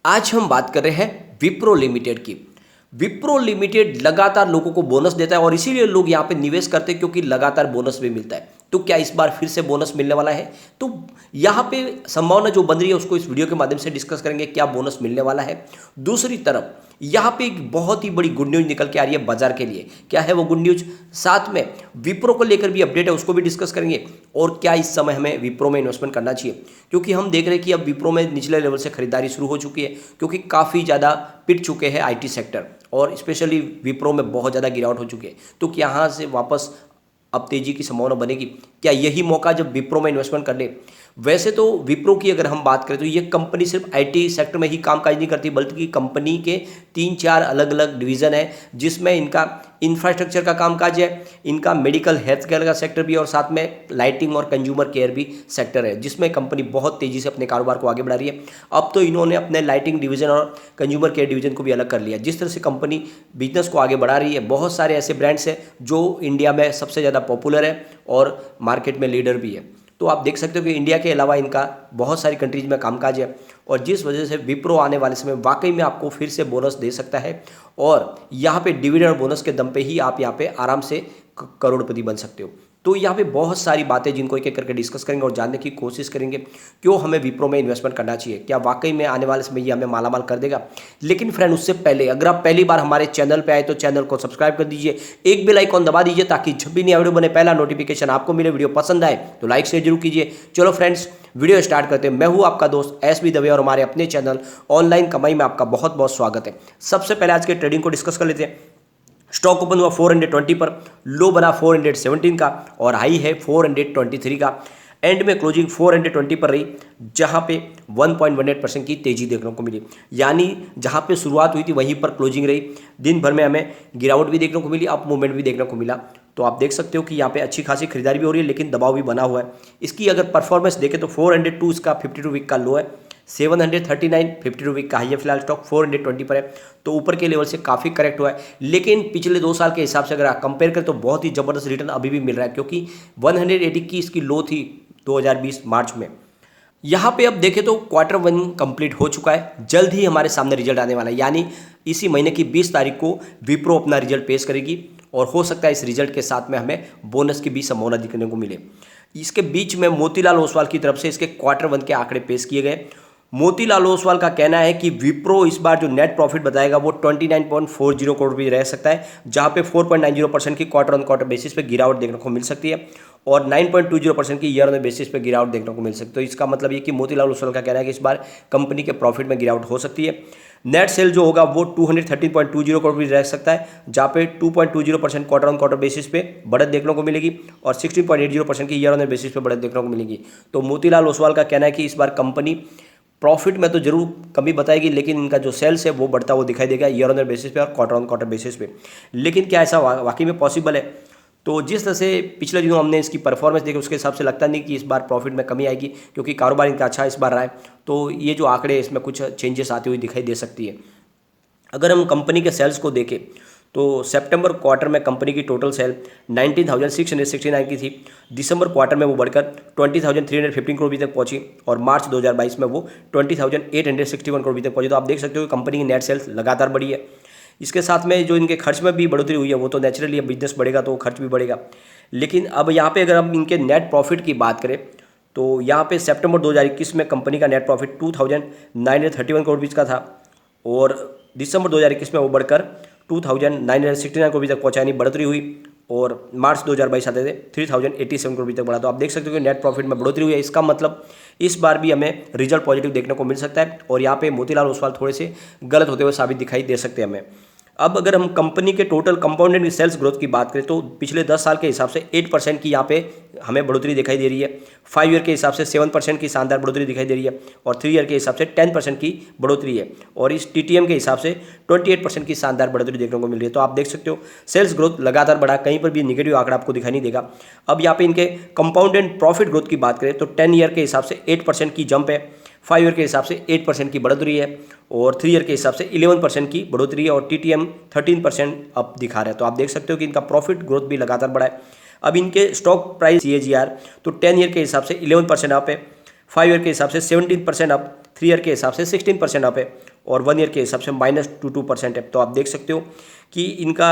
आज हम बात कर रहे हैं विप्रो लिमिटेड की। विप्रो लिमिटेड लगातार लोगों को बोनस देता है और इसीलिए लोग यहाँ पे निवेश करते हैं क्योंकि लगातार बोनस भी मिलता है। तो क्या इस बार फिर से बोनस मिलने वाला है? तो यहाँ पे संभावना जो बन रही है उसको इस वीडियो के माध्यम से डिस्कस करेंगे, क्या बोनस मिलने वाला है। दूसरी तरफ यहाँ पे एक बहुत ही बड़ी गुड न्यूज निकल के आ रही है बाजार के लिए। क्या है वो गुड न्यूज? साथ में विप्रो को लेकर भी अपडेट है, उसको भी डिस्कस करेंगे। और क्या इस समय हमें विप्रो में इन्वेस्टमेंट करना चाहिए, क्योंकि हम देख रहे हैं कि अब विप्रो में निचले लेवल से खरीदारी शुरू हो चुकी है, क्योंकि काफ़ी ज़्यादा पिट चुके हैं आईटी सेक्टर और स्पेशली विप्रो में बहुत ज़्यादा गिरावट हो चुकी है। तो क्या यहाँ से वापस अब तेजी की संभावना बनेगी? क्या यही मौका जब विप्रो में इन्वेस्टमेंट कर ले? वैसे तो विप्रो की अगर हम बात करें तो ये कंपनी सिर्फ आईटी सेक्टर में ही कामकाज नहीं करती, बल्कि कंपनी के 3-4 अलग अलग डिवीज़न है, जिसमें इनका इंफ्रास्ट्रक्चर का कामकाज है, इनका मेडिकल हेल्थ केयर का सेक्टर भी, और साथ में लाइटिंग और कंज्यूमर केयर भी सेक्टर है, जिसमें कंपनी बहुत तेज़ी से अपने कारोबार को आगे बढ़ा रही है। अब तो इन्होंने अपने लाइटिंग डिवीज़न और कंज्यूमर केयर डिवीज़न को भी अलग कर लिया। जिस तरह से कंपनी बिजनेस को आगे बढ़ा रही है, बहुत सारे ऐसे ब्रांड्स हैं जो इंडिया में सबसे ज़्यादा पॉपुलर है और मार्केट में लीडर भी है। तो आप देख सकते हो कि इंडिया के अलावा इनका बहुत सारी कंट्रीज में कामकाज है, और जिस वजह से विप्रो आने वाले समय वाकई में आपको फिर से बोनस दे सकता है, और यहाँ पे डिविडेंड बोनस के दम पे ही आप यहाँ पे आराम से करोड़पति बन सकते हो। तो यहाँ पे बहुत सारी बातें जिनको एक एक करके डिस्कस करेंगे और जानने की कोशिश करेंगे क्यों हमें विप्रो में इन्वेस्टमेंट करना चाहिए, क्या वाकई में आने वाले समय ये हमें मालामाल कर देगा। लेकिन फ्रेंड, उससे पहले अगर आप पहली बार हमारे चैनल पे आए तो चैनल को सब्सक्राइब कर दीजिए, एक बेल आइकॉन दबा दीजिए ताकि जब भी नया वीडियो बने पहला नोटिफिकेशन आपको मिले। वीडियो पसंद आए तो लाइक शेयर जरूर कीजिए। चलो फ्रेंड्स, वीडियो स्टार्ट करते हैं। मैं हूं आपका दोस्त एसबी दवे और हमारे अपने चैनल ऑनलाइन कमाई में आपका बहुत बहुत स्वागत है। सबसे पहले आज के ट्रेडिंग को डिस्कस कर लेते हैं। स्टॉक ओपन हुआ 420 पर, लो बना 417 का और हाई है 423 का। एंड में क्लोजिंग 420 पर रही, जहां पे 1.18% की तेजी देखने को मिली। यानी जहां पे शुरुआत हुई थी वहीं पर क्लोजिंग रही। दिन भर में हमें गिरावट भी देखने को मिली, अप मूवमेंट भी देखने को मिला। तो आप देख सकते हो कि यहाँ पे अच्छी खासी खरीदारी भी हो रही है, लेकिन दबाव भी बना हुआ है। इसकी अगर परफॉर्मेंस देखें तो 402 इसका 52 वीक का लो है, 739 52 वीक का हाई है। फिलहाल स्टॉक 420 पर है, तो ऊपर के लेवल से काफ़ी करेक्ट हुआ है। लेकिन पिछले 2 साल के हिसाब से अगर आप कंपेयर करें तो बहुत ही ज़बरदस्त रिटर्न अभी भी मिल रहा है, क्योंकि 180 की इसकी लो थी 2020 मार्च में। यहाँ पे अब देखें तो Q1 कंप्लीट हो चुका है, जल्द ही हमारे सामने रिजल्ट आने वाला है। यानी इसी महीने की 20 तारीख को विप्रो अपना रिजल्ट पेश करेगी, और हो सकता है इस रिजल्ट के साथ में हमें बोनस की भी संभावना दिखने को मिले। इसके बीच में मोतीलाल ओसवाल की तरफ से इसके Q1 के आंकड़े पेश किए गए। मोतीलाल ओसवाल का कहना है कि विप्रो इस बार जो नेट प्रॉफिट बताएगा वो 29.40 करोड़ रुपये रह सकता है, जहां पे 4.90% की क्वार्टर ऑन क्वार्टर बेसिस पे गिरावट देखने को मिल सकती है, और 9.20% की ईयर ऑन बेसिस पे गिरावट देखने को मिल सकती है। तो इसका मतलब ये कि मोतीलाल ओसवाल का कहना है कि इस बार कंपनी के प्रॉफिट में गिरावट हो सकती है। नेट सेल जो होगा वो 213.20 करोड़ रुपये रह सकता है, जहाँ पे 2.20% क्वार्टर ऑन क्वार्टर बेसिस पे बढ़त देखने को मिलेगी, और 16.80% की ईयर ऑन बेसिस पे बढ़त देखने को मिलेगी। तो मोतीलाल ओसवाल का कहना है कि इस बार कंपनी प्रॉफिट में तो जरूर कमी बताएगी, लेकिन इनका जो सेल्स है वो बढ़ता हुआ दिखाई देगा ईयर ऑन बेसिस पे और क्वार्टर ऑन क्वार्टर बेसिस पे। लेकिन क्या ऐसा वाकई में पॉसिबल है? तो जिस तरह से पिछले दिनों हमने इसकी परफॉर्मेंस देखी उसके हिसाब से लगता नहीं कि इस बार प्रॉफिट में कमी आएगी, क्योंकि कारोबार इनका अच्छा इस बार रहा है। तो ये जो आंकड़े इसमें कुछ चेंजेस आती हुई दिखाई दे सकती है। अगर हम कंपनी के सेल्स को देखें तो सितंबर क्वार्टर में कंपनी की टोटल सेल 19,669 की थी। दिसंबर क्वार्टर में वो बढ़कर 20,315 करोड़ रुपये तक पहुंची, और मार्च 2022 में वो 20,861 करोड़ रुपये तक पहुंची। तो आप देख सकते हो कि कंपनी की नेट सेल्स लगातार बढ़ी है। इसके साथ में जो इनके खर्च में भी बढ़ोतरी हुई है, वो तो नेचुरली अब बिजनेस बढ़ेगा तो खर्च भी बढ़ेगा। लेकिन अब यहाँ पे अगर हम इनके नेट प्रॉफिट की बात करें तो यहाँ पे सितंबर 2021 में कंपनी का नेट प्रॉफिट 2,931 करोड़ रुपये का था, और दिसंबर 2021 में वो बढ़कर 2,969 करोड़ रुपये तक पहुंचा, यानी बढ़ोतरी हुई। और मार्च 2022 आते थे 3,087 करोड़ रुपये तक बढ़ा। तो आप देख सकते हो कि नेट प्रॉफिट में बढ़ोतरी हुई है। इसका मतलब इस बार भी हमें रिजल्ट पॉजिटिव देखने को मिल सकता है, और यहाँ पे मोतीलाल ओसवाल थोड़े से गलत होते हुए साबित दिखाई दे सकते हैं हमें। अब अगर हम कंपनी के टोटल कंपाउंडेड सेल्स ग्रोथ की बात करें तो पिछले 10 साल के हिसाब से 8% की यहाँ पे हमें बढ़ोतरी दिखाई दे रही है। 5 ईयर के हिसाब से 7% की शानदार बढ़ोतरी दिखाई दे रही है, और 3 ईयर के हिसाब से 10% की बढ़ोतरी है, और इस TTM के हिसाब से 28% की शानदार बढ़ोतरी देखने को मिल रही है। तो आप देख सकते हो सेल्स ग्रोथ लगातार बढ़ा, कहीं पर भी निगेटिव आंकड़ा आपको दिखाई नहीं देगा। अब यहाँ पे इनके कंपाउंडेड प्रॉफिट ग्रोथ की बात करें तो 10 ईयर के हिसाब से 8% की जंप है, 5 ईयर के हिसाब से 8% की बढ़ोतरी है, और 3 ईयर के हिसाब से 11% की बढ़ोतरी है, और TTM 13% अप दिखा रहा है। तो आप देख सकते हो कि इनका प्रॉफिट ग्रोथ भी लगातार बढ़ा है। अब इनके स्टॉक प्राइस CAGR तो 10 ईयर के हिसाब से 11% अप है, 5 ईयर के हिसाब से 17% अप, 3 ईयर के हिसाब से 16% अप है, और 1 ईयर के हिसाब से -2% है। तो आप देख सकते हो कि इनका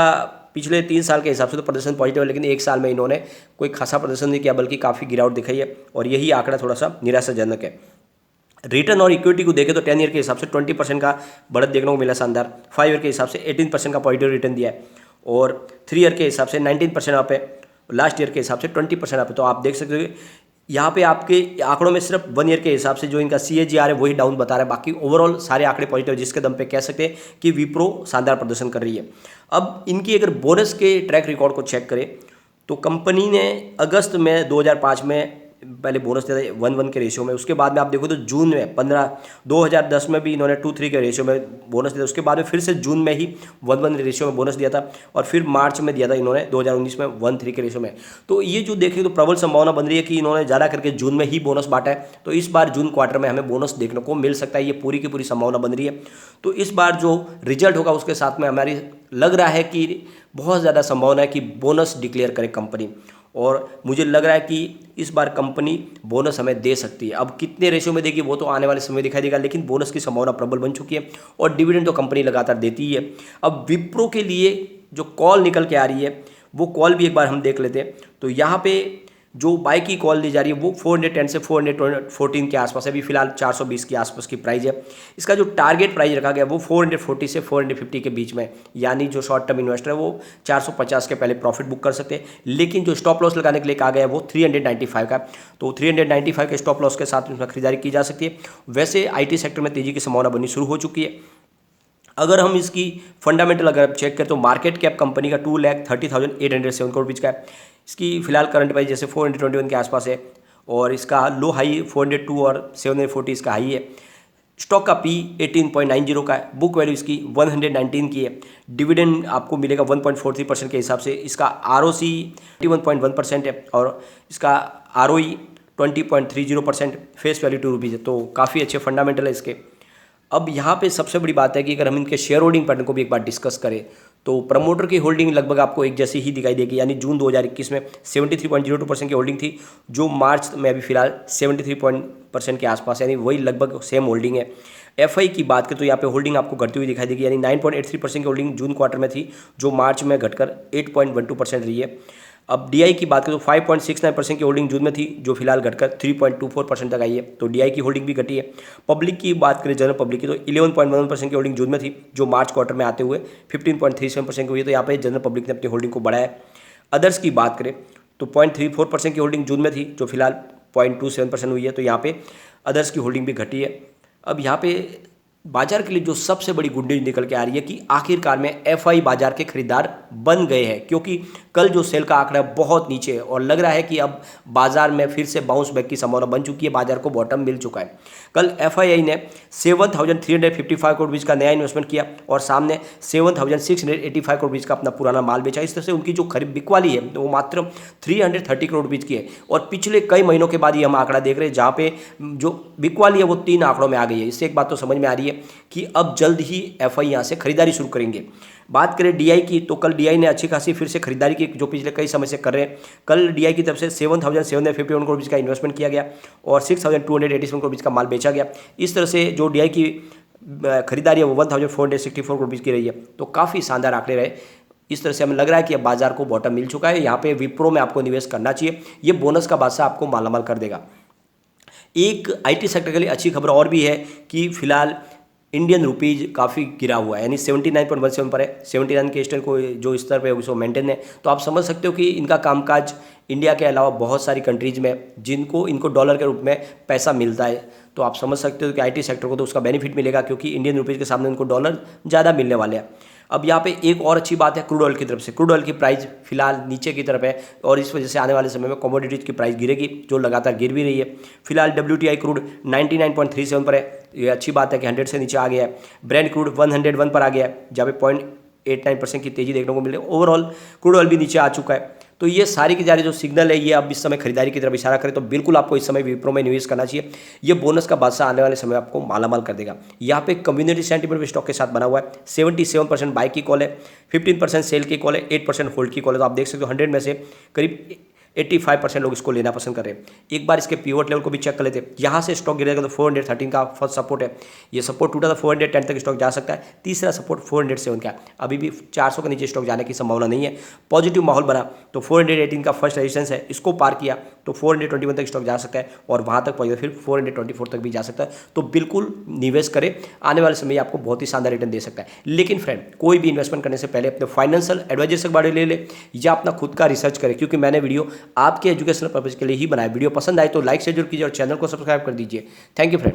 पिछले 3 साल के हिसाब से तो प्रदर्शन पॉजिटिव है, लेकिन 1 साल में इन्होंने कोई खासा प्रदर्शन नहीं किया, बल्कि काफ़ी गिरावट दिखाई है और यही आंकड़ा थोड़ा सा निराशाजनक है। रिटर्न और इक्विटी को देखें तो 10 ईयर के हिसाब से 20% का बढ़त देखने को मिला शानदार, 5 ईयर के हिसाब से 18% का पॉजिटिव रिटर्न दिया है और 3 ईयर के हिसाब से 19% अप है, लास्ट ईयर के हिसाब से 20% अप है। तो आप देख सकते हो यहाँ पे आपके आंकड़ों में सिर्फ 1 ईयर के हिसाब से जो इनका CAGR है वही डाउन बता रहा है, बाकी ओवरऑल सारे आंकड़े पॉजिटिव, जिसके दम पे कह सकते हैं कि विप्रो शानदार प्रदर्शन कर रही है। अब इनकी अगर बोनस के ट्रैक रिकॉर्ड को चेक करें तो कंपनी ने अगस्त में 2005 में पहले बोनस दिया था 1:1 के रेशियो में, उसके बाद में आप देखो तो जून में 2010 में भी इन्होंने 2:3 के रेशियो में बोनस दिया, उसके बाद में फिर से जून में ही 1:1 रेशियो में बोनस दिया था और फिर मार्च में दिया था इन्होंने 2019 में 1:3 के रेशियो में। तो ये जो देखें तो प्रबल संभावना बन रही है कि इन्होंने ज़्यादा करके जून में ही बोनस बांटा है, तो इस बार जून क्वार्टर में हमें बोनस देखने को मिल सकता है, ये पूरी की पूरी संभावना बन रही है। तो इस बार जो रिजल्ट होगा उसके साथ में हमारी लग रहा है कि बहुत ज़्यादा संभावना है कि बोनस डिक्लेयर करे कंपनी, और मुझे लग रहा है कि इस बार कंपनी बोनस हमें दे सकती है। अब कितने रेशियो में देगी वो तो आने वाले समय में दिखाई देगा, लेकिन बोनस की संभावना प्रबल बन चुकी है और डिविडेंड तो कंपनी लगातार देती ही है। अब विप्रो के लिए जो कॉल निकल के आ रही है वो कॉल भी एक बार हम देख लेते हैं। तो यहाँ पे जो बाई की कॉल दी जा रही है वो 410 से 414 के आसपास है, अभी फिलहाल 420 के आसपास की प्राइस है। इसका जो टारगेट प्राइस रखा गया वो 440 से 450 के बीच में, यानी जो शॉर्ट टर्म इन्वेस्टर है वो 450 के पहले प्रॉफिट बुक कर सकते हैं, लेकिन जो स्टॉप लॉस लगाने के लिए कहा गया है वो 395 का, तो 395 के स्टॉप लॉस के साथ उसमें खरीदारी की जा सकती है। वैसे IT सेक्टर में तेजी की संभावना बननी शुरू हो चुकी है। अगर हम इसकी फंडामेंटल अगर चेक करें तो मार्केट कैप कंपनी का 2,30,807 करोड़ बीच का है। इसकी फिलहाल करंट प्राइस जैसे 421 के आसपास है और इसका लो हाई 402 और 740 इसका हाई है। स्टॉक का P 18.90 का है, बुक वैल्यू इसकी 119 की है। डिविडेंड आपको मिलेगा 1.43% के हिसाब से। इसका ROC 21.1% है और इसका ROE 20.30%, फेस वैल्यू 2 रुपीज़ है। तो काफ़ी अच्छे फंडामेंटल है इसके। अब यहाँ पे सबसे बड़ी बात है कि अगर हम इनके शेयर होल्डिंग पैटर्न को भी एक बार डिस्कस करें तो प्रमोटर की होल्डिंग लगभग आपको एक जैसी ही दिखाई देगी, यानी जून 2021 में 73.02% की होल्डिंग थी, जो मार्च में अभी फिलहाल 73% के आसपास, यानी वही लगभग सेम होल्डिंग है। FI की बात करें तो यहाँ पे होल्डिंग आपको घटती हुई दिखाई देगी, यानी 9.83% की होल्डिंग जून क्वार्टर में थी, जो मार्च में घटकर 8.12% रही है। अब DI की बात करें तो 5.69% की होल्डिंग जून में थी, जो फिलहाल घटकर 3.24% तक आई है, तो DI की होल्डिंग भी घटी है। पब्लिक की बात करें जनरल पब्लिक की तो 11.11% की होल्डिंग जून में थी, जो मार्च क्वार्टर में आते हुए 15.37% की हुई है, तो यहाँ पे जनरल पब्लिक ने अपनी होल्डिंग को बढ़ाया है। अदर्स की बात करें तो 0.34% की होल्डिंग जून में थी, जो फिलहाल 0.27% हुई है, तो यहाँ पे अदर्स की होल्डिंग भी घटी है। अब यहाँ पे बाजार के लिए जो सबसे बड़ी गुड न्यूज निकल के आ रही है कि आखिरकार में FI बाजार के खरीदार बन गए हैं, क्योंकि कल जो सेल का आंकड़ा बहुत नीचे है और लग रहा है कि अब बाजार में फिर से बाउंस बैक की संभावना बन चुकी है, बाजार को बॉटम मिल चुका है। कल FII ने 7,355 करोड़ बीच का नया इन्वेस्टमेंट किया और सामने 7,685 करोड़ बीच का अपना पुराना माल बेचा। इस तरह से उनकी जो खरीद बिकवाली है वो मात्र 330 करोड़ बीच की है और पिछले कई महीनों के बाद ये हम आंकड़ा देख रहे हैं जहाँ पे जो बिकवाली है वो 3 आंकड़ों में आ गई है। इससे एक बात तो समझ में आ रही है कि अब जल्द ही FI यहाँ से खरीदारी शुरू करेंगे। बात करें DI की तो कल DI ने अच्छी खासी फिर से खरीदारी की, जो पिछले कई समय से कर रहे हैं। कल DI की तरफ से 7,751 करोड़ बीच का इन्वेस्टमेंट किया गया और 6,287 करोड़ बीच का माल बेचा गया। इस तरह से जो DI की खरीदारी है वो 1,464 करोड़ बीच की रही है, तो काफ़ी शानदार आंकड़े रहे। इस तरह से हमें लग रहा है कि अब बाजार को बॉटम मिल चुका है। यहाँ पे विप्रो में आपको निवेश करना चाहिए, ये बोनस का बादशाह आपको मालामाल कर देगा। एक IT सेक्टर के लिए अच्छी खबर और भी है कि फिलहाल इंडियन रुपीज़ काफ़ी गिरा हुआ है, यानी 79.17 पर है। 79 के स्तर को जो स्तर पे उसको मेंटेन है, तो आप समझ सकते हो कि इनका कामकाज इंडिया के अलावा बहुत सारी कंट्रीज़ में जिनको इनको डॉलर के रूप में पैसा मिलता है, तो आप समझ सकते हो कि IT सेक्टर को तो उसका बेनिफिट मिलेगा, क्योंकि इंडियन रुपीज़ के सामने उनको डॉलर ज़्यादा मिलने वाले हैं। अब यहाँ पे एक और अच्छी बात है क्रूड ऑयल की तरफ से। क्रूड ऑयल की प्राइस फिलहाल नीचे की तरफ है और इस वजह से आने वाले समय में कमोडिटीज़ की प्राइस गिरेगी, जो लगातार गिर भी रही है। फिलहाल WTI क्रूड 99.37 पर है, ये अच्छी बात है कि 100 से नीचे आ गया है। ब्रेंट क्रूड 101 पर आ गया है, जहाँ पे 0.89% की तेजी देखने को मिले। ओवरऑल क्रूड ऑयल भी नीचे आ चुका है। तो ये सारी की सारी जो सिग्नल है ये अब इस समय खरीदारी की तरफ इशारा करें, तो बिल्कुल आपको इस समय विप्रो में निवेश करना चाहिए। ये बोनस का बादशाह आने वाले समय आपको मालामाल कर देगा। यहाँ पे कम्युनिटी सेंटीमेंट स्टॉक के साथ बना हुआ है। 77% बाई की कॉल है, 15% सेल की कॉल है, 8% होल्ड की कॉल है। तो आप देख सकते हो 100 में से करीब 85% लोग इसको लेना पसंद कर रहे हैं। एक बार इसके पिवट लेवल को भी चेक कर लेते हैं। यहाँ से स्टॉक गिरेगा तो 413 का फर्स्ट सपोर्ट है, ये सपोर्ट टूटा तो 410 तक स्टॉक जा सकता है। तीसरा सपोर्ट 407 का, अभी भी 400 के नीचे स्टॉक जाने की संभावना नहीं है। पॉजिटिव माहौल बना तो 418 का फर्स्ट रेजिस्टेंस है, इसको पार किया तो 421 तक स्टॉक जा सकता है और वहाँ तक पहुँचे फिर 424 तक भी जा सकता है। तो बिल्कुल निवेश करें, आने वाले समय आपको बहुत ही शानदार रिटर्न दे सकता है। लेकिन फ्रेंड, कोई भी इन्वेस्टमेंट करने से पहले अपने फाइनेंशियल एडवाइजर से बारे ले ले या अपना खुद का रिसर्च करें, क्योंकि मैंने वीडियो आपके एजुकेशनल पर्पज के लिए ही बनाया। वीडियो पसंद आए तो लाइक शेयर जरूर कीजिए और चैनल को सब्सक्राइब कर दीजिए। Thank you friend.